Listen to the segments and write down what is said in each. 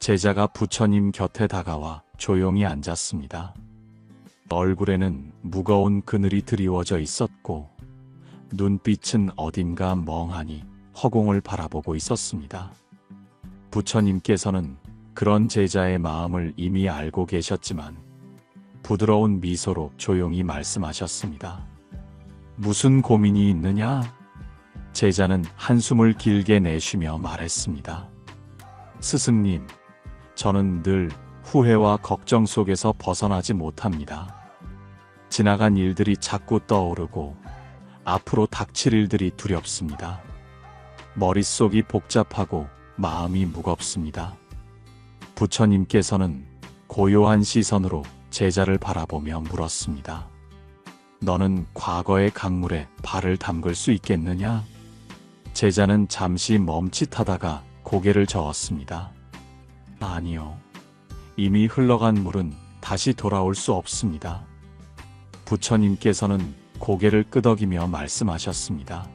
제자가 부처님 곁에 다가와 조용히 앉았습니다. 얼굴에는 무거운 그늘이 드리워져 있었고 눈빛은 어딘가 멍하니 허공을 바라보고 있었습니다. 부처님께서는 그런 제자의 마음을 이미 알고 계셨지만 부드러운 미소로 조용히 말씀하셨습니다. 무슨 고민이 있느냐? 제자는 한숨을 길게 내쉬며 말했습니다. 스승님, 저는 늘 후회와 걱정 속에서 벗어나지 못합니다. 지나간 일들이 자꾸 떠오르고 앞으로 닥칠 일들이 두렵습니다. 머릿속이 복잡하고 마음이 무겁습니다. 부처님께서는 고요한 시선으로 제자를 바라보며 물었습니다. 너는 과거의 강물에 발을 담글 수 있겠느냐? 제자는 잠시 멈칫하다가 고개를 저었습니다. 아니요. 이미 흘러간 물은 다시 돌아올 수 없습니다. 부처님께서는 고개를 끄덕이며 말씀하셨습니다.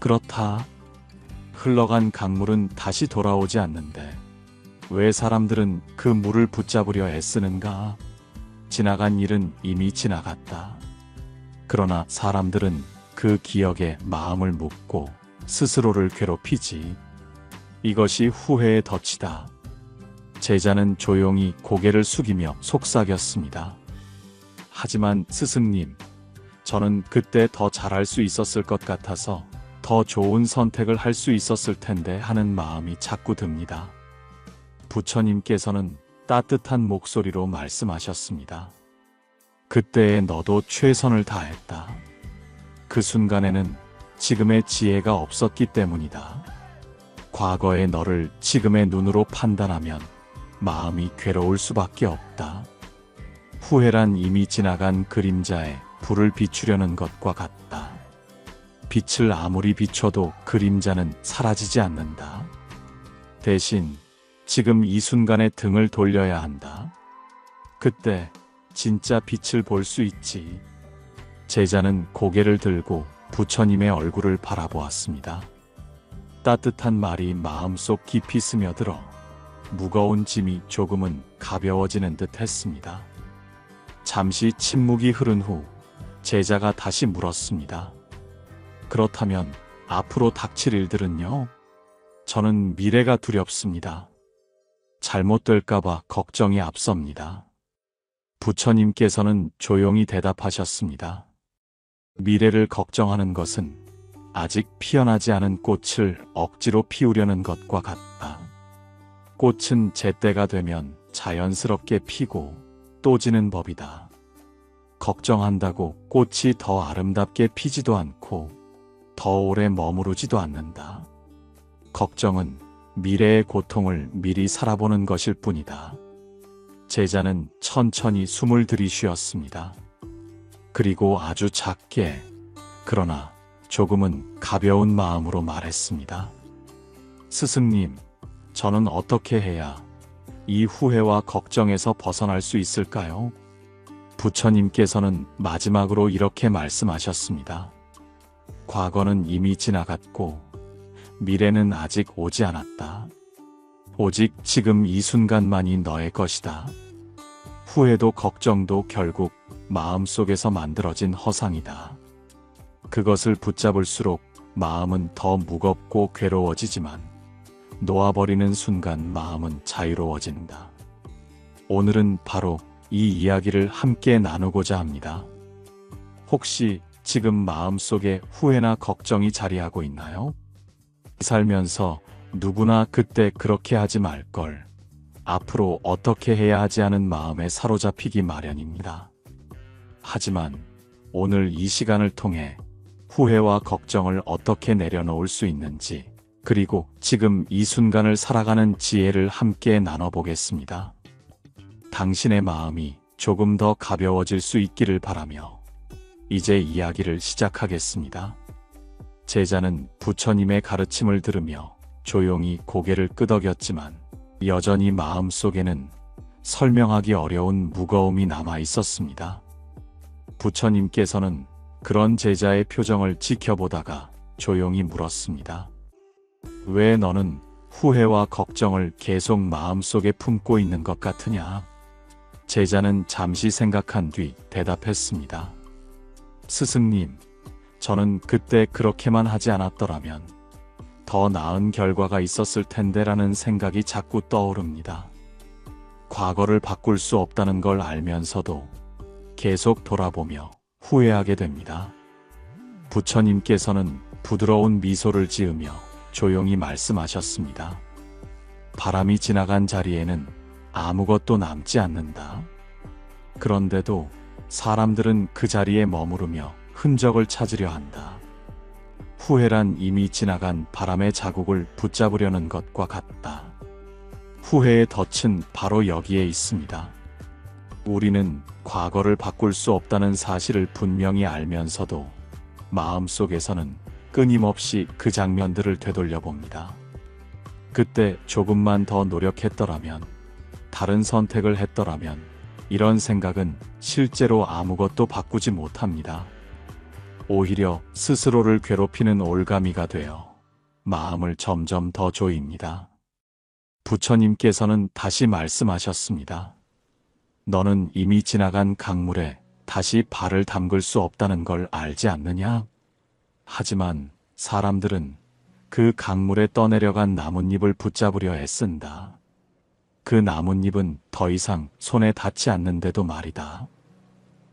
그렇다. 흘러간 강물은 다시 돌아오지 않는데 왜 사람들은 그 물을 붙잡으려 애쓰는가? 지나간 일은 이미 지나갔다. 그러나 사람들은 그 기억에 마음을 묻고 스스로를 괴롭히지. 이것이 후회의 덫이다. 제자는 조용히 고개를 숙이며 속삭였습니다. 하지만 스승님, 저는 그때 더 잘할 수 있었을 것 같아서 더 좋은 선택을 할 수 있었을 텐데 하는 마음이 자꾸 듭니다. 부처님께서는 따뜻한 목소리로 말씀하셨습니다. 그때에 너도 최선을 다했다. 그 순간에는 지금의 지혜가 없었기 때문이다. 과거의 너를 지금의 눈으로 판단하면 마음이 괴로울 수밖에 없다. 후회란 이미 지나간 그림자에 불을 비추려는 것과 같다. 빛을 아무리 비춰도 그림자는 사라지지 않는다. 대신 지금 이 순간에 등을 돌려야 한다. 그때 진짜 빛을 볼 수 있지. 제자는 고개를 들고 부처님의 얼굴을 바라보았습니다. 따뜻한 말이 마음속 깊이 스며들어 무거운 짐이 조금은 가벼워지는 듯 했습니다. 잠시 침묵이 흐른 후 제자가 다시 물었습니다. 그렇다면 앞으로 닥칠 일들은요? 저는 미래가 두렵습니다. 잘못될까봐 걱정이 앞섭니다. 부처님께서는 조용히 대답하셨습니다. 미래를 걱정하는 것은 아직 피어나지 않은 꽃을 억지로 피우려는 것과 같다. 꽃은 제때가 되면 자연스럽게 피고 또 지는 법이다. 걱정한다고 꽃이 더 아름답게 피지도 않고 더 오래 머무르지도 않는다. 걱정은 미래의 고통을 미리 살아보는 것일 뿐이다. 제자는 천천히 숨을 들이쉬었습니다. 그리고 아주 작게, 그러나 조금은 가벼운 마음으로 말했습니다. 스승님, 저는 어떻게 해야 이 후회와 걱정에서 벗어날 수 있을까요? 부처님께서는 마지막으로 이렇게 말씀하셨습니다. 과거는 이미 지나갔고 미래는 아직 오지 않았다. 오직 지금 이 순간만이 너의 것이다. 후회도 걱정도 결국 마음속에서 만들어진 허상이다. 그것을 붙잡을수록 마음은 더 무겁고 괴로워지지만 놓아버리는 순간 마음은 자유로워진다. 오늘은 바로 이 이야기를 함께 나누고자 합니다. 혹시 지금 마음속에 후회나 걱정이 자리하고 있나요? 살면서 누구나 그때 그렇게 하지 말걸, 앞으로 어떻게 해야 하지 하는 마음에 사로잡히기 마련입니다. 하지만 오늘 이 시간을 통해 후회와 걱정을 어떻게 내려놓을 수 있는지, 그리고 지금 이 순간을 살아가는 지혜를 함께 나눠보겠습니다. 당신의 마음이 조금 더 가벼워질 수 있기를 바라며 이제 이야기를 시작하겠습니다. 제자는 부처님의 가르침을 들으며 조용히 고개를 끄덕였지만 여전히 마음속에는 설명하기 어려운 무거움이 남아 있었습니다. 부처님께서는 그런 제자의 표정을 지켜보다가 조용히 물었습니다. 왜 너는 후회와 걱정을 계속 마음속에 품고 있는 것 같으냐? 제자는 잠시 생각한 뒤 대답했습니다. 스승님, 저는 그때 그렇게만 하지 않았더라면 더 나은 결과가 있었을 텐데라는 생각이 자꾸 떠오릅니다. 과거를 바꿀 수 없다는 걸 알면서도 계속 돌아보며 후회하게 됩니다. 부처님께서는 부드러운 미소를 지으며 조용히 말씀하셨습니다. 바람이 지나간 자리에는 아무것도 남지 않는다. 그런데도 사람들은 그 자리에 머무르며 흔적을 찾으려 한다. 후회란 이미 지나간 바람의 자국을 붙잡으려는 것과 같다. 후회의 덫은 바로 여기에 있습니다. 우리는 과거를 바꿀 수 없다는 사실을 분명히 알면서도 마음속에서는 끊임없이 그 장면들을 되돌려 봅니다. 그때 조금만 더 노력했더라면, 다른 선택을 했더라면, 이런 생각은 실제로 아무것도 바꾸지 못합니다. 오히려 스스로를 괴롭히는 올가미가 되어 마음을 점점 더 조입니다. 부처님께서는 다시 말씀하셨습니다. 너는 이미 지나간 강물에 다시 발을 담글 수 없다는 걸 알지 않느냐? 하지만 사람들은 그 강물에 떠내려간 나뭇잎을 붙잡으려 애쓴다. 그 나뭇잎은 더 이상 손에 닿지 않는데도 말이다.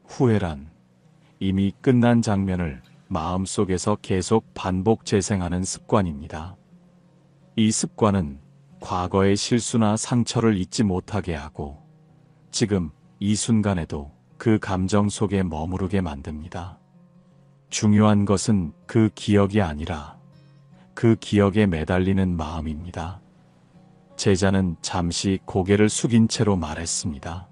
후회란 이미 끝난 장면을 마음속에서 계속 반복 재생하는 습관입니다. 이 습관은 과거의 실수나 상처를 잊지 못하게 하고 지금 이 순간에도 그 감정 속에 머무르게 만듭니다. 중요한 것은 그 기억이 아니라 그 기억에 매달리는 마음입니다. 제자는 잠시 고개를 숙인 채로 말했습니다.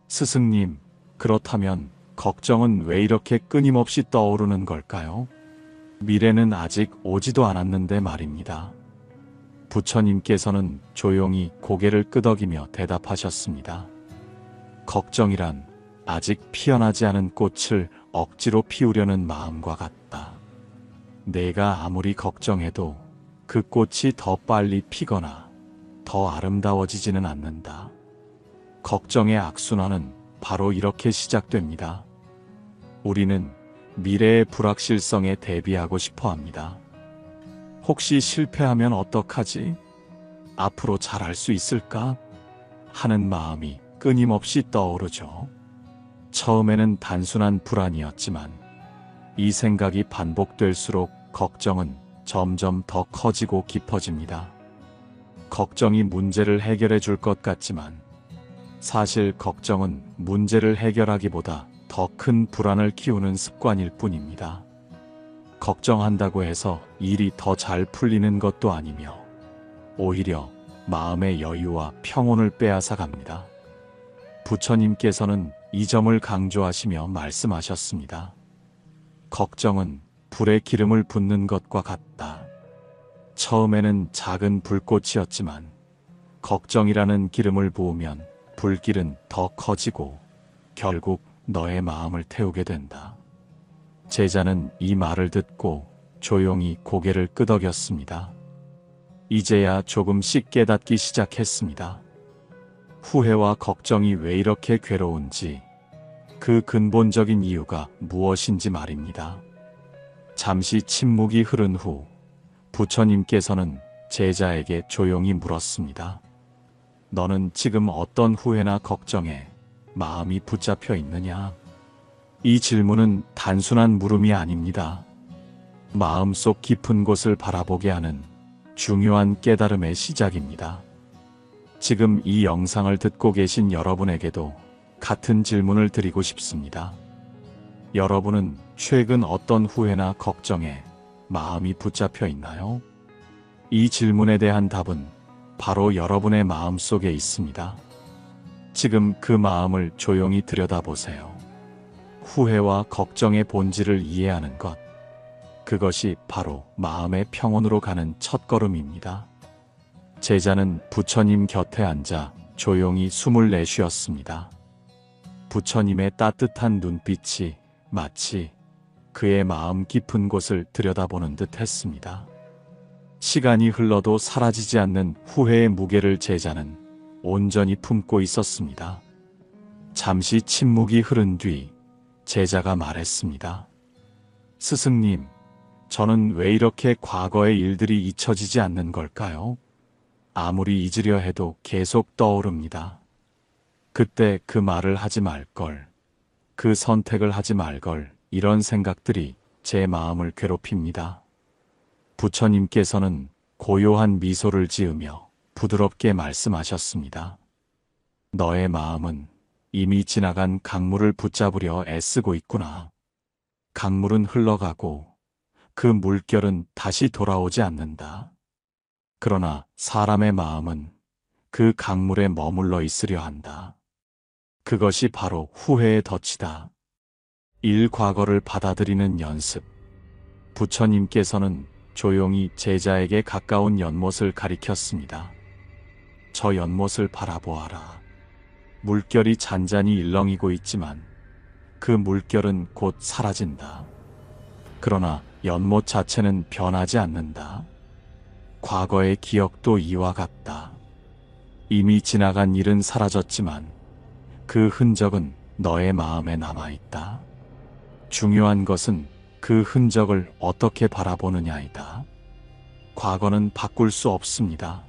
스승님, 그렇다면 걱정은 왜 이렇게 끊임없이 떠오르는 걸까요? 미래는 아직 오지도 않았는데 말입니다. 부처님께서는 조용히 고개를 끄덕이며 대답하셨습니다. 걱정이란 아직 피어나지 않은 꽃을 억지로 피우려는 마음과 같다. 내가 아무리 걱정해도 그 꽃이 더 빨리 피거나 더 아름다워지지는 않는다. 걱정의 악순환은 바로 이렇게 시작됩니다. 우리는 미래의 불확실성에 대비하고 싶어 합니다. 혹시 실패하면 어떡하지? 앞으로 잘할 수 있을까? 하는 마음이 끊임없이 떠오르죠. 처음에는 단순한 불안이었지만 이 생각이 반복될수록 걱정은 점점 더 커지고 깊어집니다. 걱정이 문제를 해결해 줄 것 같지만 사실 걱정은 문제를 해결하기보다 더 큰 불안을 키우는 습관일 뿐입니다. 걱정한다고 해서 일이 더 잘 풀리는 것도 아니며 오히려 마음의 여유와 평온을 빼앗아 갑니다. 부처님께서는 이 점을 강조하시며 말씀하셨습니다. 걱정은 불에 기름을 붓는 것과 같다. 처음에는 작은 불꽃이었지만 걱정이라는 기름을 부으면 불길은 더 커지고 결국 너의 마음을 태우게 된다. 제자는 이 말을 듣고 조용히 고개를 끄덕였습니다. 이제야 조금씩 깨닫기 시작했습니다. 후회와 걱정이 왜 이렇게 괴로운지, 그 근본적인 이유가 무엇인지 말입니다. 잠시 침묵이 흐른 후 부처님께서는 제자에게 조용히 물었습니다. 너는 지금 어떤 후회나 걱정에 마음이 붙잡혀 있느냐? 이 질문은 단순한 물음이 아닙니다. 마음속 깊은 곳을 바라보게 하는 중요한 깨달음의 시작입니다. 지금 이 영상을 듣고 계신 여러분에게도 같은 질문을 드리고 싶습니다. 여러분은 최근 어떤 후회나 걱정에 마음이 붙잡혀 있나요? 이 질문에 대한 답은 바로 여러분의 마음 속에 있습니다. 지금 그 마음을 조용히 들여다보세요. 후회와 걱정의 본질을 이해하는 것, 그것이 바로 마음의 평온으로 가는 첫걸음입니다. 제자는 부처님 곁에 앉아 조용히 숨을 내쉬었습니다. 부처님의 따뜻한 눈빛이 마치 그의 마음 깊은 곳을 들여다보는 듯 했습니다. 시간이 흘러도 사라지지 않는 후회의 무게를 제자는 온전히 품고 있었습니다. 잠시 침묵이 흐른 뒤 제자가 말했습니다. 스승님, 저는 왜 이렇게 과거의 일들이 잊혀지지 않는 걸까요? 아무리 잊으려 해도 계속 떠오릅니다. 그때 그 말을 하지 말걸, 그 선택을 하지 말걸, 이런 생각들이 제 마음을 괴롭힙니다. 부처님께서는 고요한 미소를 지으며 부드럽게 말씀하셨습니다. 너의 마음은 이미 지나간 강물을 붙잡으려 애쓰고 있구나. 강물은 흘러가고 그 물결은 다시 돌아오지 않는다. 그러나 사람의 마음은 그 강물에 머물러 있으려 한다. 그것이 바로 후회의 덫이다. 과거를 받아들이는 연습. 부처님께서는 조용히 제자에게 가까운 연못을 가리켰습니다. 저 연못을 바라보아라. 물결이 잔잔히 일렁이고 있지만 그 물결은 곧 사라진다. 그러나 연못 자체는 변하지 않는다. 과거의 기억도 이와 같다. 이미 지나간 일은 사라졌지만 그 흔적은 너의 마음에 남아있다. 중요한 것은 그 흔적을 어떻게 바라보느냐이다. 과거는 바꿀 수 없습니다.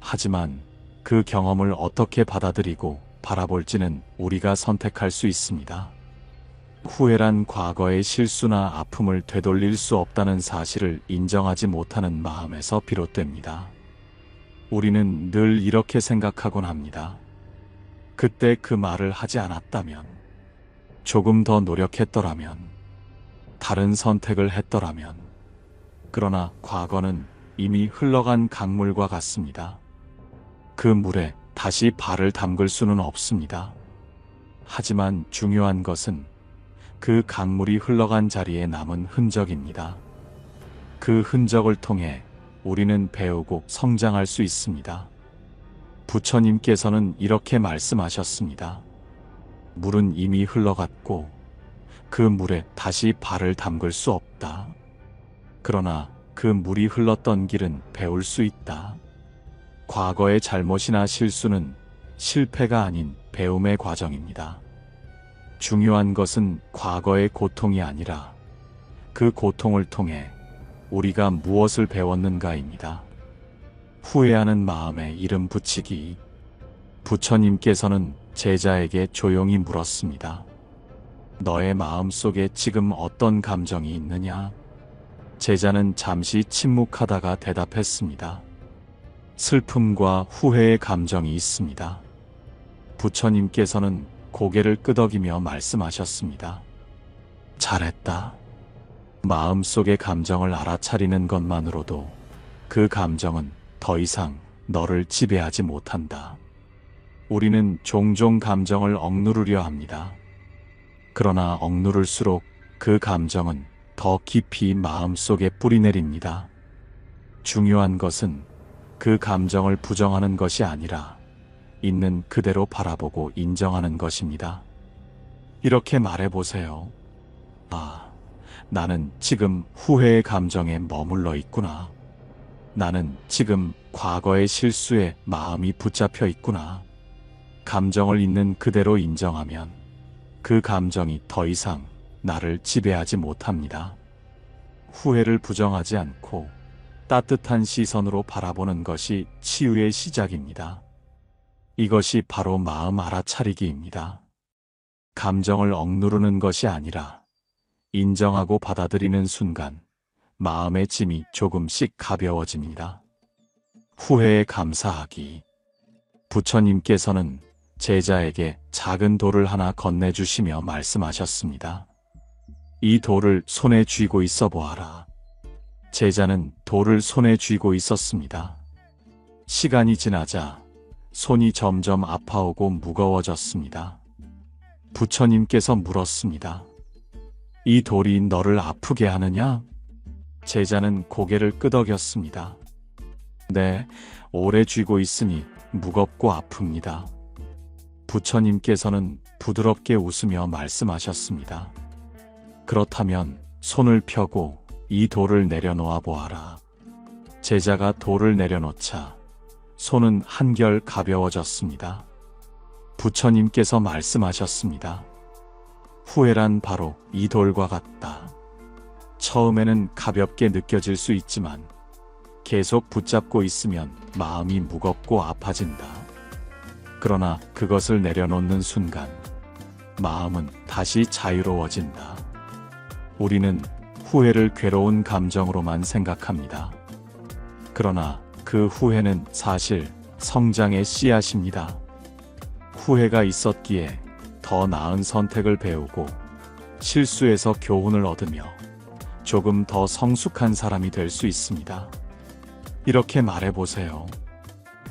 하지만 그 경험을 어떻게 받아들이고 바라볼지는 우리가 선택할 수 있습니다. 후회란 과거의 실수나 아픔을 되돌릴 수 없다는 사실을 인정하지 못하는 마음에서 비롯됩니다. 우리는 늘 이렇게 생각하곤 합니다. 그때 그 말을 하지 않았다면, 조금 더 노력했더라면, 다른 선택을 했더라면. 그러나 과거는 이미 흘러간 강물과 같습니다. 그 물에 다시 발을 담글 수는 없습니다. 하지만 중요한 것은 그 강물이 흘러간 자리에 남은 흔적입니다. 그 흔적을 통해 우리는 배우고 성장할 수 있습니다. 부처님께서는 이렇게 말씀하셨습니다. 물은 이미 흘러갔고 그 물에 다시 발을 담글 수 없다. 그러나 그 물이 흘렀던 길은 배울 수 있다. 과거의 잘못이나 실수는 실패가 아닌 배움의 과정입니다. 중요한 것은 과거의 고통이 아니라 그 고통을 통해 우리가 무엇을 배웠는가입니다. 후회하는 마음에 이름 붙이기. 부처님께서는 제자에게 조용히 물었습니다. 너의 마음 속에 지금 어떤 감정이 있느냐? 제자는 잠시 침묵하다가 대답했습니다. 슬픔과 후회의 감정이 있습니다. 부처님께서는 고개를 끄덕이며 말씀하셨습니다. 잘했다. 마음속의 감정을 알아차리는 것만으로도 그 감정은 더 이상 너를 지배하지 못한다. 우리는 종종 감정을 억누르려 합니다. 그러나 억누를수록 그 감정은 더 깊이 마음속에 뿌리내립니다. 중요한 것은 그 감정을 부정하는 것이 아니라 있는 그대로 바라보고 인정하는 것입니다. 이렇게 말해보세요. 아, 나는 지금 후회의 감정에 머물러 있구나. 나는 지금 과거의 실수에 마음이 붙잡혀 있구나. 감정을 있는 그대로 인정하면 그 감정이 더 이상 나를 지배하지 못합니다. 후회를 부정하지 않고 따뜻한 시선으로 바라보는 것이 치유의 시작입니다. 이것이 바로 마음 알아차리기입니다. 감정을 억누르는 것이 아니라 인정하고 받아들이는 순간 마음의 짐이 조금씩 가벼워집니다. 후회에 감사하기. 부처님께서는 제자에게 작은 돌을 하나 건네주시며 말씀하셨습니다. 이 돌을 손에 쥐고 있어 보아라. 제자는 돌을 손에 쥐고 있었습니다. 시간이 지나자 손이 점점 아파오고 무거워졌습니다. 부처님께서 물었습니다. 이 돌이 너를 아프게 하느냐? 제자는 고개를 끄덕였습니다. 네, 오래 쥐고 있으니 무겁고 아픕니다. 부처님께서는 부드럽게 웃으며 말씀하셨습니다. 그렇다면 손을 펴고 이 돌을 내려놓아 보아라. 제자가 돌을 내려놓자 손은 한결 가벼워졌습니다. 부처님께서 말씀하셨습니다. 후회란 바로 이 돌과 같다. 처음에는 가볍게 느껴질 수 있지만 계속 붙잡고 있으면 마음이 무겁고 아파진다. 그러나 그것을 내려놓는 순간 마음은 다시 자유로워진다. 우리는 후회를 괴로운 감정으로만 생각합니다. 그러나 그 후회는 사실 성장의 씨앗입니다. 후회가 있었기에 더 나은 선택을 배우고 실수에서 교훈을 얻으며 조금 더 성숙한 사람이 될 수 있습니다. 이렇게 말해보세요.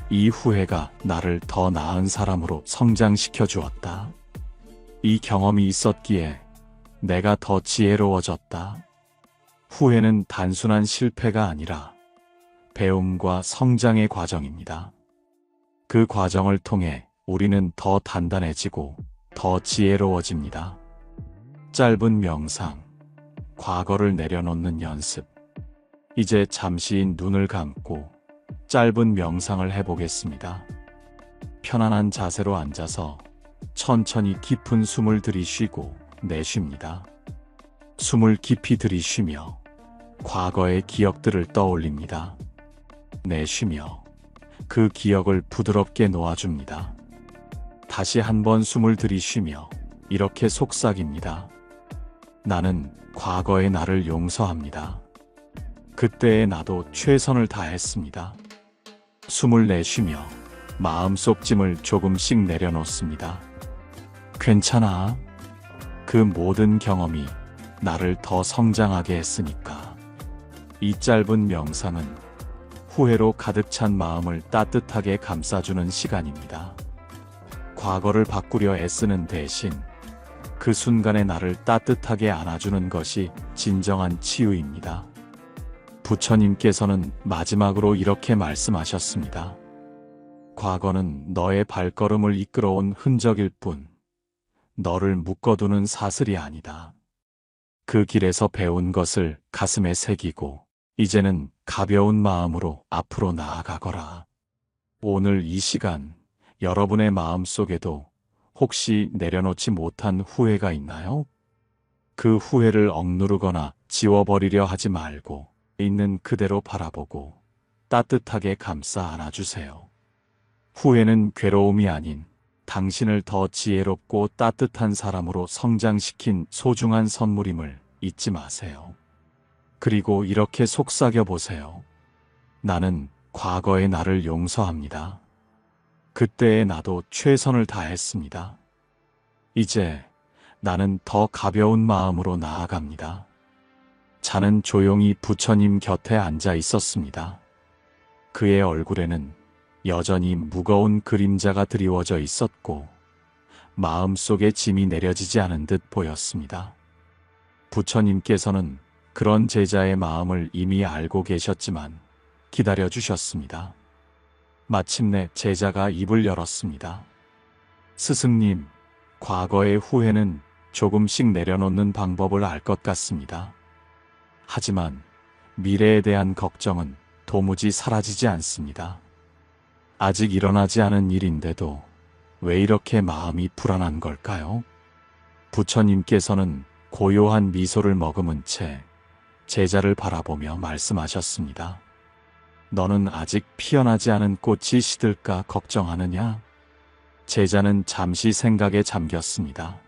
이 후회가 나를 더 나은 사람으로 성장시켜 주었다. 이 경험이 있었기에 내가 더 지혜로워졌다. 후회는 단순한 실패가 아니라 배움과 성장의 과정입니다. 그 과정을 통해 우리는 더 단단해지고 더 지혜로워집니다. 짧은 명상, 과거를 내려놓는 연습. 이제 잠시 눈을 감고 짧은 명상을 해보겠습니다. 편안한 자세로 앉아서 천천히 깊은 숨을 들이쉬고 내쉽니다. 숨을 깊이 들이쉬며 과거의 기억들을 떠올립니다. 내쉬며 그 기억을 부드럽게 놓아줍니다. 다시 한번 숨을 들이쉬며 이렇게 속삭입니다. 나는 과거의 나를 용서합니다. 그때의 나도 최선을 다했습니다. 숨을 내쉬며 마음속 짐을 조금씩 내려놓습니다. 괜찮아. 그 모든 경험이 나를 더 성장하게 했으니까. 이 짧은 명상은 후회로 가득 찬 마음을 따뜻하게 감싸주는 시간입니다. 과거를 바꾸려 애쓰는 대신 그 순간의 나를 따뜻하게 안아주는 것이 진정한 치유입니다. 부처님께서는 마지막으로 이렇게 말씀하셨습니다. 과거는 너의 발걸음을 이끌어온 흔적일 뿐, 너를 묶어두는 사슬이 아니다. 그 길에서 배운 것을 가슴에 새기고, 이제는 가벼운 마음으로 앞으로 나아가거라. 오늘 이 시간, 여러분의 마음 속에도 혹시 내려놓지 못한 후회가 있나요? 그 후회를 억누르거나 지워버리려 하지 말고, 있는 그대로 바라보고 따뜻하게 감싸 안아주세요. 후회는 괴로움이 아닌 당신을 더 지혜롭고 따뜻한 사람으로 성장시킨 소중한 선물임을 잊지 마세요. 그리고 이렇게 속삭여 보세요. 나는 과거의 나를 용서합니다. 그때의 나도 최선을 다했습니다. 이제 나는 더 가벼운 마음으로 나아갑니다. 자는 조용히 부처님 곁에 앉아 있었습니다. 그의 얼굴에는 여전히 무거운 그림자가 드리워져 있었고 마음속에 짐이 내려지지 않은 듯 보였습니다. 부처님께서는 그런 제자의 마음을 이미 알고 계셨지만 기다려주셨습니다. 마침내 제자가 입을 열었습니다. 스승님, 과거의 후회는 조금씩 내려놓는 방법을 알 것 같습니다. 하지만 미래에 대한 걱정은 도무지 사라지지 않습니다. 아직 일어나지 않은 일인데도 왜 이렇게 마음이 불안한 걸까요? 부처님께서는 고요한 미소를 머금은 채 제자를 바라보며 말씀하셨습니다. 너는 아직 피어나지 않은 꽃이 시들까 걱정하느냐? 제자는 잠시 생각에 잠겼습니다.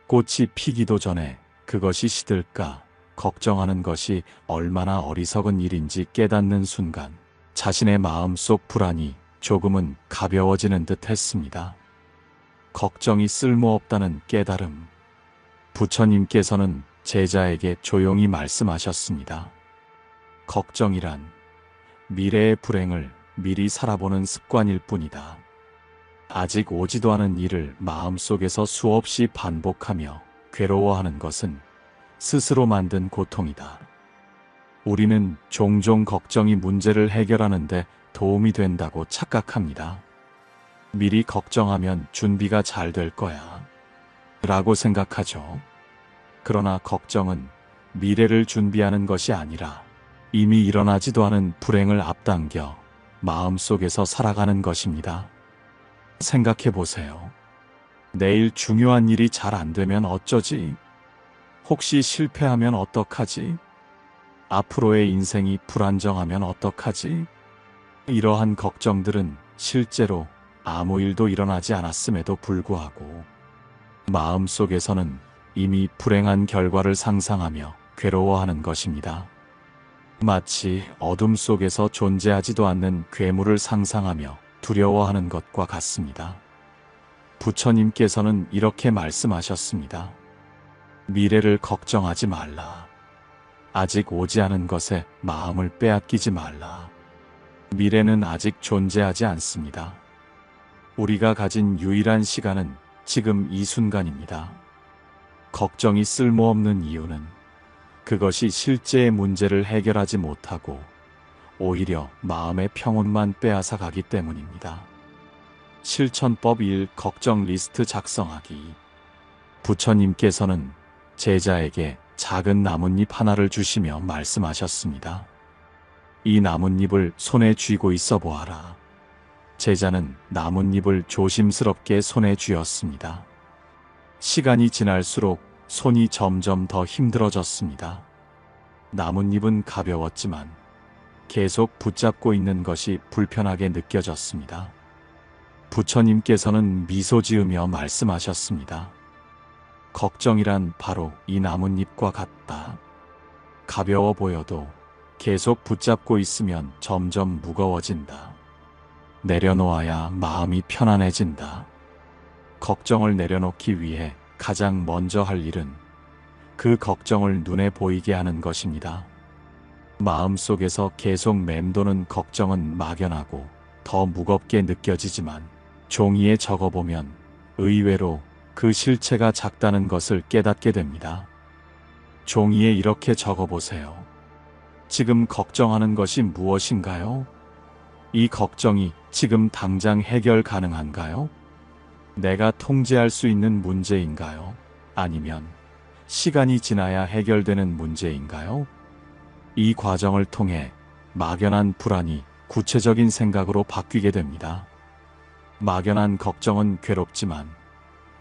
꽃이 피기도 전에 그것이 시들까 걱정하는 것이 얼마나 어리석은 일인지 깨닫는 순간 자신의 마음속 불안이 조금은 가벼워지는 듯 했습니다. 걱정이 쓸모없다는 깨달음. 부처님께서는 제자에게 조용히 말씀하셨습니다. 걱정이란 미래의 불행을 미리 살아보는 습관일 뿐이다. 아직 오지도 않은 일을 마음속에서 수없이 반복하며 괴로워하는 것은 스스로 만든 고통이다. 우리는 종종 걱정이 문제를 해결하는데 도움이 된다고 착각합니다. 미리 걱정하면 준비가 잘 될 거야 라고 생각하죠. 그러나 걱정은 미래를 준비하는 것이 아니라 이미 일어나지도 않은 불행을 앞당겨 마음속에서 살아가는 것입니다. 생각해 보세요. 내일 중요한 일이 잘 안 되면 어쩌지? 혹시 실패하면 어떡하지? 앞으로의 인생이 불안정하면 어떡하지? 이러한 걱정들은 실제로 아무 일도 일어나지 않았음에도 불구하고 마음속에서는 이미 불행한 결과를 상상하며 괴로워하는 것입니다. 마치 어둠 속에서 존재하지도 않는 괴물을 상상하며 두려워하는 것과 같습니다. 부처님께서는 이렇게 말씀하셨습니다. 미래를 걱정하지 말라. 아직 오지 않은 것에 마음을 빼앗기지 말라. 미래는 아직 존재하지 않습니다. 우리가 가진 유일한 시간은 지금 이 순간입니다. 걱정이 쓸모없는 이유는 그것이 실제의 문제를 해결하지 못하고 오히려 마음의 평온만 빼앗아 가기 때문입니다. 실천법 1. 걱정 리스트 작성하기. 부처님께서는 제자에게 작은 나뭇잎 하나를 주시며 말씀하셨습니다. 이 나뭇잎을 손에 쥐고 있어 보아라. 제자는 나뭇잎을 조심스럽게 손에 쥐었습니다. 시간이 지날수록 손이 점점 더 힘들어졌습니다. 나뭇잎은 가벼웠지만 계속 붙잡고 있는 것이 불편하게 느껴졌습니다. 부처님께서는 미소 지으며 말씀하셨습니다. 걱정이란 바로 이 나뭇잎과 같다. 가벼워 보여도 계속 붙잡고 있으면 점점 무거워진다. 내려놓아야 마음이 편안해진다. 걱정을 내려놓기 위해 가장 먼저 할 일은 그 걱정을 눈에 보이게 하는 것입니다. 마음속에서 계속 맴도는 걱정은 막연하고 더 무겁게 느껴지지만 종이에 적어보면 의외로 그 실체가 작다는 것을 깨닫게 됩니다. 종이에 이렇게 적어보세요. 지금 걱정하는 것이 무엇인가요? 이 걱정이 지금 당장 해결 가능한가요? 내가 통제할 수 있는 문제인가요? 아니면 시간이 지나야 해결되는 문제인가요? 이 과정을 통해 막연한 불안이 구체적인 생각으로 바뀌게 됩니다. 막연한 걱정은 괴롭지만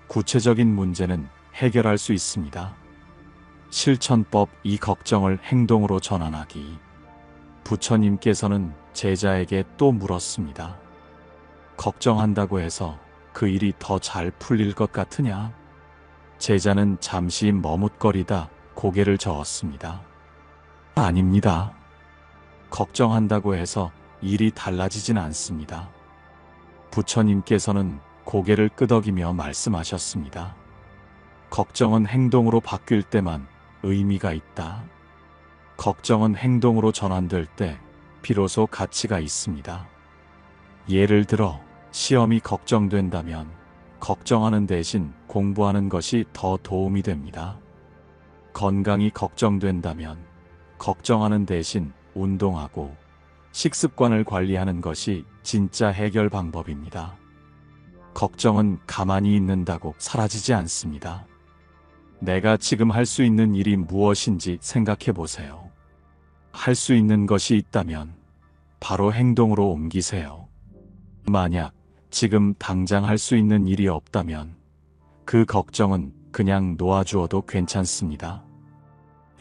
구체적인 문제는 해결할 수 있습니다. 실천법 2. 걱정을 행동으로 전환하기. 부처님께서는 제자에게 또 물었습니다. 걱정한다고 해서 그 일이 더 잘 풀릴 것 같으냐? 제자는 잠시 머뭇거리다 고개를 저었습니다. 아닙니다. 걱정한다고 해서 일이 달라지진 않습니다. 부처님께서는 고개를 끄덕이며 말씀하셨습니다. 걱정은 행동으로 바뀔 때만 의미가 있다. 걱정은 행동으로 전환될 때 비로소 가치가 있습니다. 예를 들어 시험이 걱정된다면 걱정하는 대신 공부하는 것이 더 도움이 됩니다. 건강이 걱정된다면 걱정하는 대신 운동하고 식습관을 관리하는 것이 진짜 해결 방법입니다. 걱정은 가만히 있는다고 사라지지 않습니다. 내가 지금 할 수 있는 일이 무엇인지 생각해 보세요. 할 수 있는 것이 있다면 바로 행동으로 옮기세요. 만약 지금 당장 할 수 있는 일이 없다면 그 걱정은 그냥 놓아주어도 괜찮습니다.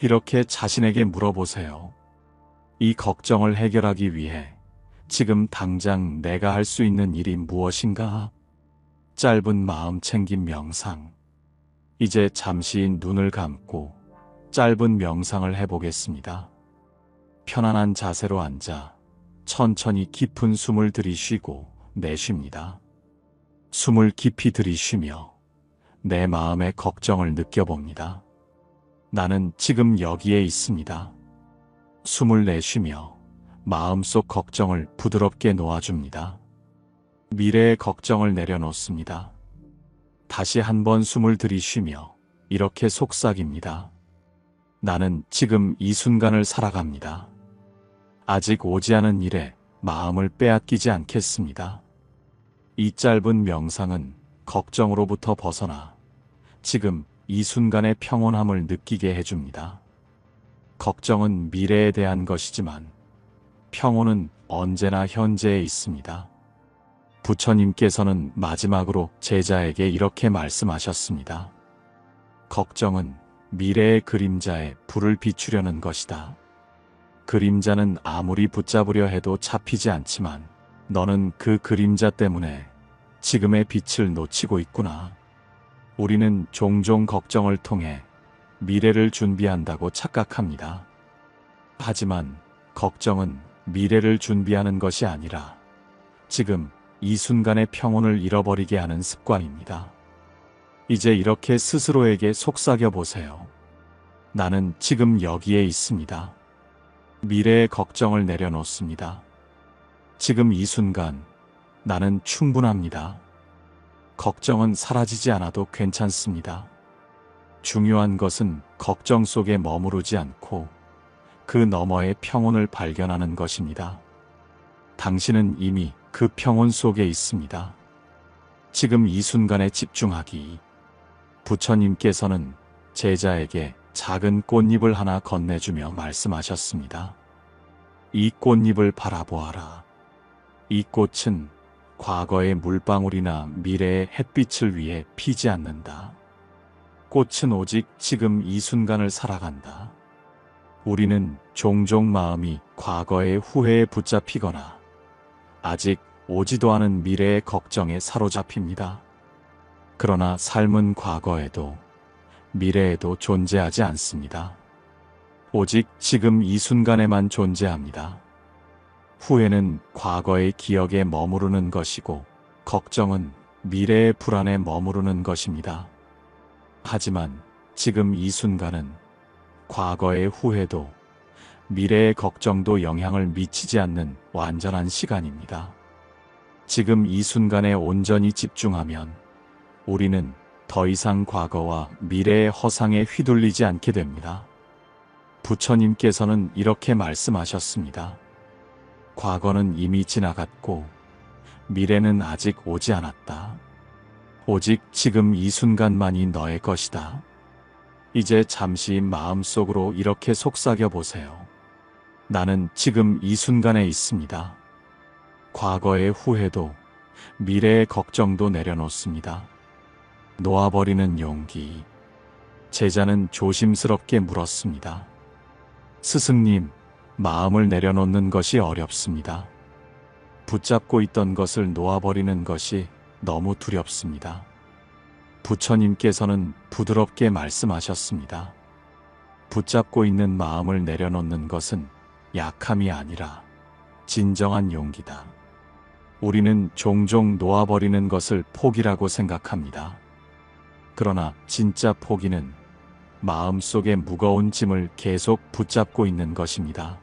이렇게 자신에게 물어보세요. 이 걱정을 해결하기 위해 지금 당장 내가 할 수 있는 일이 무엇인가? 짧은 마음 챙김 명상. 이제 잠시 눈을 감고 짧은 명상을 해보겠습니다. 편안한 자세로 앉아 천천히 깊은 숨을 들이쉬고 내쉽니다. 숨을 깊이 들이쉬며 내 마음의 걱정을 느껴봅니다. 나는 지금 여기에 있습니다. 숨을 내쉬며 마음속 걱정을 부드럽게 놓아줍니다. 미래의 걱정을 내려놓습니다. 다시 한번 숨을 들이쉬며 이렇게 속삭입니다. 나는 지금 이 순간을 살아갑니다. 아직 오지 않은 일에 마음을 빼앗기지 않겠습니다. 이 짧은 명상은 걱정으로부터 벗어나 지금 이 순간의 평온함을 느끼게 해줍니다. 걱정은 미래에 대한 것이지만 평온은 언제나 현재에 있습니다. 부처님께서는 마지막으로 제자에게 이렇게 말씀하셨습니다. 걱정은 미래의 그림자에 불을 비추려는 것이다. 그림자는 아무리 붙잡으려 해도 잡히지 않지만 너는 그 그림자 때문에 지금의 빛을 놓치고 있구나. 우리는 종종 걱정을 통해 미래를 준비한다고 착각합니다. 하지만 걱정은 미래를 준비하는 것이 아니라 지금 이 순간의 평온을 잃어버리게 하는 습관입니다. 이제 이렇게 스스로에게 속삭여 보세요. 나는 지금 여기에 있습니다. 미래의 걱정을 내려놓습니다. 지금 이 순간 나는 충분합니다. 걱정은 사라지지 않아도 괜찮습니다. 중요한 것은 걱정 속에 머무르지 않고 그 너머의 평온을 발견하는 것입니다. 당신은 이미 그 평온 속에 있습니다. 지금 이 순간에 집중하기. 부처님께서는 제자에게 작은 꽃잎을 하나 건네주며 말씀하셨습니다. 이 꽃잎을 바라보아라. 이 꽃은 과거의 물방울이나 미래의 햇빛을 위해 피지 않는다. 꽃은 오직 지금 이 순간을 살아간다. 우리는 종종 마음이 과거의 후회에 붙잡히거나 아직 오지도 않은 미래의 걱정에 사로잡힙니다. 그러나 삶은 과거에도 미래에도 존재하지 않습니다. 오직 지금 이 순간에만 존재합니다. 후회는 과거의 기억에 머무르는 것이고 걱정은 미래의 불안에 머무르는 것입니다. 하지만 지금 이 순간은 과거의 후회도 미래의 걱정도 영향을 미치지 않는 완전한 시간입니다. 지금 이 순간에 온전히 집중하면 우리는 더 이상 과거와 미래의 허상에 휘둘리지 않게 됩니다. 부처님께서는 이렇게 말씀하셨습니다. 과거는 이미 지나갔고 미래는 아직 오지 않았다. 오직 지금 이 순간만이 너의 것이다. 이제 잠시 마음속으로 이렇게 속삭여 보세요. 나는 지금 이 순간에 있습니다. 과거의 후회도 미래의 걱정도 내려놓습니다. 놓아버리는 용기. 제자는 조심스럽게 물었습니다. 스승님, 마음을 내려놓는 것이 어렵습니다. 붙잡고 있던 것을 놓아버리는 것이 너무 두렵습니다. 부처님께서는 부드럽게 말씀하셨습니다. 붙잡고 있는 마음을 내려놓는 것은 약함이 아니라 진정한 용기다. 우리는 종종 놓아버리는 것을 포기라고 생각합니다. 그러나 진짜 포기는 마음속에 무거운 짐을 계속 붙잡고 있는 것입니다.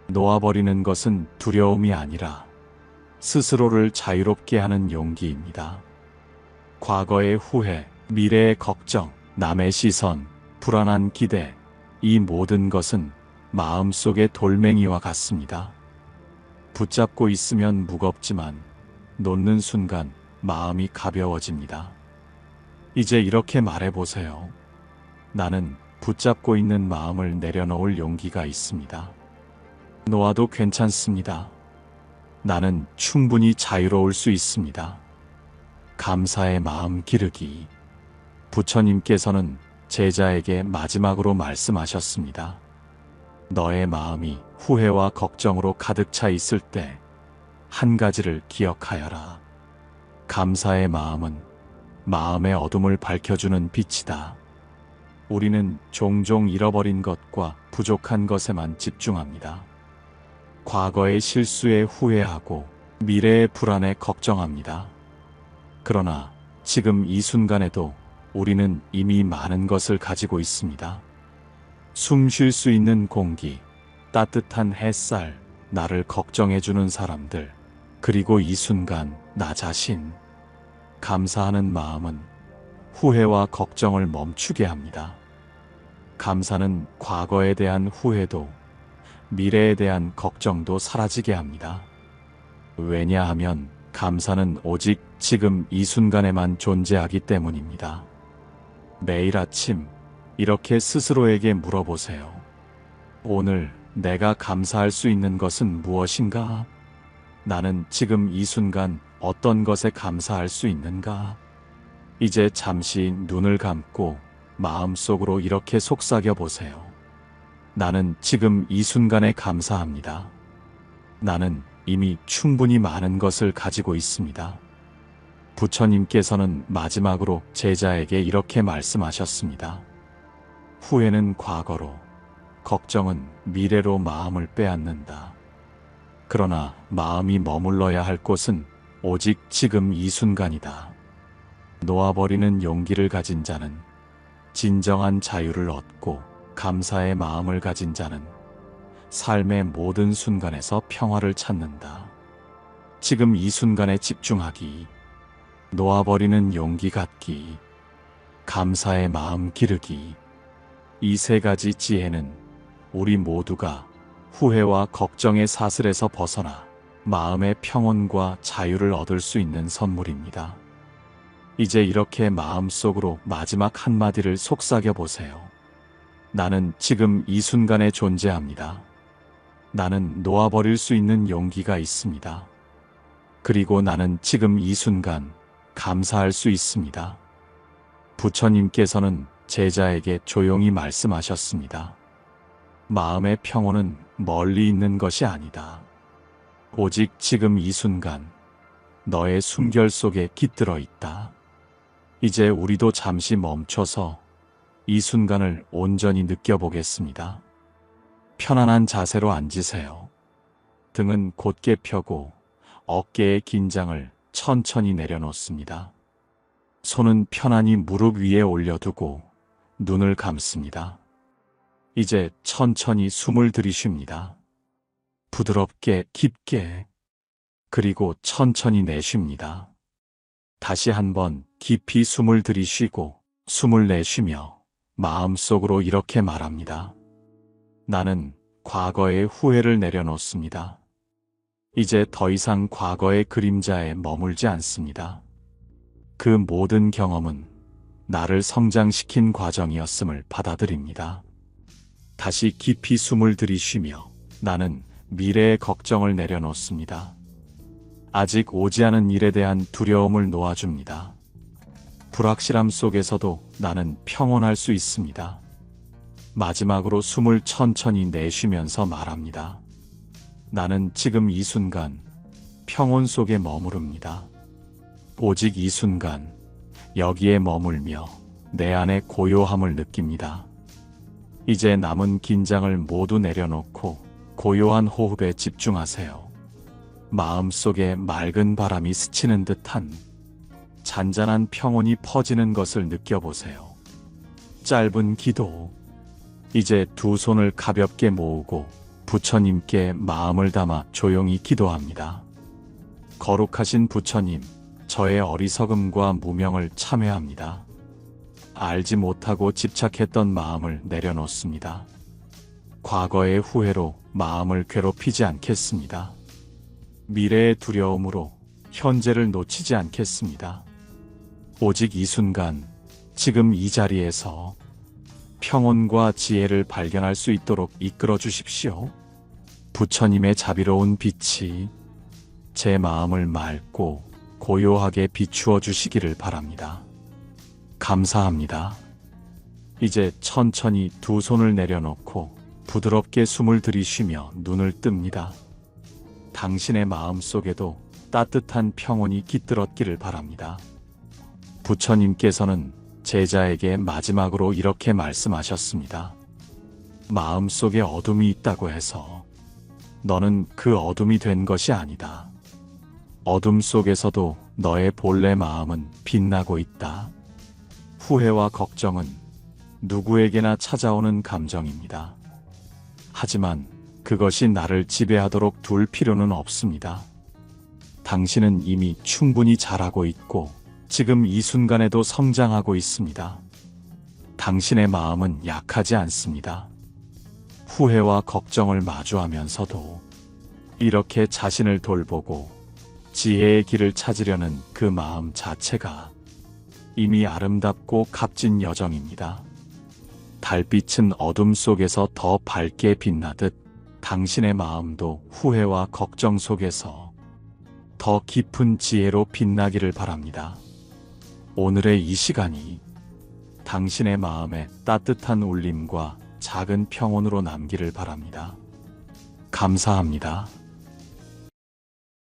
놓아버리는 것은 두려움이 아니라 스스로를 자유롭게 하는 용기입니다. 과거의 후회, 미래의 걱정, 남의 시선, 불안한 기대, 이 모든 것은 마음속의 돌멩이와 같습니다. 붙잡고 있으면 무겁지만 놓는 순간 마음이 가벼워집니다. 이제 이렇게 말해보세요. 나는 붙잡고 있는 마음을 내려놓을 용기가 있습니다. 놓아도 괜찮습니다. 나는 충분히 자유로울 수 있습니다. 감사의 마음 기르기. 부처님께서는 제자에게 마지막으로 말씀하셨습니다. 너의 마음이 후회와 걱정으로 가득 차 있을 때 한 가지를 기억하여라. 감사의 마음은 마음의 어둠을 밝혀주는 빛이다. 우리는 종종 잃어버린 것과 부족한 것에만 집중합니다. 과거의 실수에 후회하고 미래의 불안에 걱정합니다. 그러나 지금 이 순간에도 우리는 이미 많은 것을 가지고 있습니다. 숨 쉴 수 있는 공기, 따뜻한 햇살, 나를 걱정해주는 사람들, 그리고 이 순간 나 자신. 감사하는 마음은 후회와 걱정을 멈추게 합니다. 감사는 과거에 대한 후회도 미래에 대한 걱정도 사라지게 합니다. 왜냐하면 감사는 오직 지금 이 순간에만 존재하기 때문입니다. 매일 아침 이렇게 스스로에게 물어보세요. 오늘 내가 감사할 수 있는 것은 무엇인가? 나는 지금 이 순간 어떤 것에 감사할 수 있는가? 이제 잠시 눈을 감고 마음속으로 이렇게 속삭여 보세요. 나는 지금 이 순간에 감사합니다. 나는 이미 충분히 많은 것을 가지고 있습니다. 부처님께서는 마지막으로 제자에게 이렇게 말씀하셨습니다. 후회는 과거로, 걱정은 미래로 마음을 빼앗는다. 그러나 마음이 머물러야 할 곳은 오직 지금 이 순간이다. 놓아버리는 용기를 가진 자는 진정한 자유를 얻고, 감사의 마음을 가진 자는 삶의 모든 순간에서 평화를 찾는다. 지금 이 순간에 집중하기, 놓아버리는 용기 갖기, 감사의 마음 기르기. 이 세 가지 지혜는 우리 모두가 후회와 걱정의 사슬에서 벗어나 마음의 평온과 자유를 얻을 수 있는 선물입니다. 이제 이렇게 마음속으로 마지막 한마디를 속삭여 보세요. 나는 지금 이 순간에 존재합니다. 나는 놓아버릴 수 있는 용기가 있습니다. 그리고 나는 지금 이 순간 감사할 수 있습니다. 부처님께서는 제자에게 조용히 말씀하셨습니다. 마음의 평온은 멀리 있는 것이 아니다. 오직 지금 이 순간 너의 숨결 속에 깃들어 있다. 이제 우리도 잠시 멈춰서 이 순간을 온전히 느껴보겠습니다. 편안한 자세로 앉으세요. 등은 곧게 펴고 어깨의 긴장을 천천히 내려놓습니다. 손은 편안히 무릎 위에 올려두고 눈을 감습니다. 이제 천천히 숨을 들이쉽니다. 부드럽게 깊게, 그리고 천천히 내쉽니다. 다시 한번 깊이 숨을 들이쉬고 숨을 내쉬며 마음속으로 이렇게 말합니다. 나는 과거의 후회를 내려놓습니다. 이제 더 이상 과거의 그림자에 머물지 않습니다. 그 모든 경험은 나를 성장시킨 과정이었음을 받아들입니다. 다시 깊이 숨을 들이쉬며 나는 미래의 걱정을 내려놓습니다. 아직 오지 않은 일에 대한 두려움을 놓아줍니다. 불확실함 속에서도 나는 평온할 수 있습니다. 마지막으로 숨을 천천히 내쉬면서 말합니다. 나는 지금 이 순간 평온 속에 머무릅니다. 오직 이 순간 여기에 머물며 내 안의 고요함을 느낍니다. 이제 남은 긴장을 모두 내려놓고 고요한 호흡에 집중하세요. 마음속에 맑은 바람이 스치는 듯한 잔잔한 평온이 퍼지는 것을 느껴보세요. 짧은 기도. 이제 두 손을 가볍게 모으고 부처님께 마음을 담아 조용히 기도합니다. 거룩하신 부처님, 저의 어리석음과 무명을 참회합니다. 알지 못하고 집착했던 마음을 내려놓습니다. 과거의 후회로 마음을 괴롭히지 않겠습니다. 미래의 두려움으로 현재를 놓치지 않겠습니다. 오직 이 순간, 지금 이 자리에서 평온과 지혜를 발견할 수 있도록 이끌어 주십시오. 부처님의 자비로운 빛이 제 마음을 맑고 고요하게 비추어 주시기를 바랍니다. 감사합니다. 이제 천천히 두 손을 내려놓고 부드럽게 숨을 들이쉬며 눈을 뜹니다. 당신의 마음 속에도 따뜻한 평온이 깃들었기를 바랍니다. 부처님께서는 제자에게 마지막으로 이렇게 말씀하셨습니다. 마음속에 어둠이 있다고 해서 너는 그 어둠이 된 것이 아니다. 어둠 속에서도 너의 본래 마음은 빛나고 있다. 후회와 걱정은 누구에게나 찾아오는 감정입니다. 하지만 그것이 나를 지배하도록 둘 필요는 없습니다. 당신은 이미 충분히 잘하고 있고 지금 이 순간에도 성장하고 있습니다. 당신의 마음은 약하지 않습니다. 후회와 걱정을 마주하면서도 이렇게 자신을 돌보고 지혜의 길을 찾으려는 그 마음 자체가 이미 아름답고 값진 여정입니다. 달빛은 어둠 속에서 더 밝게 빛나듯 당신의 마음도 후회와 걱정 속에서 더 깊은 지혜로 빛나기를 바랍니다. 오늘의 이 시간이 당신의 마음에 따뜻한 울림과 작은 평온으로 남기를 바랍니다. 감사합니다.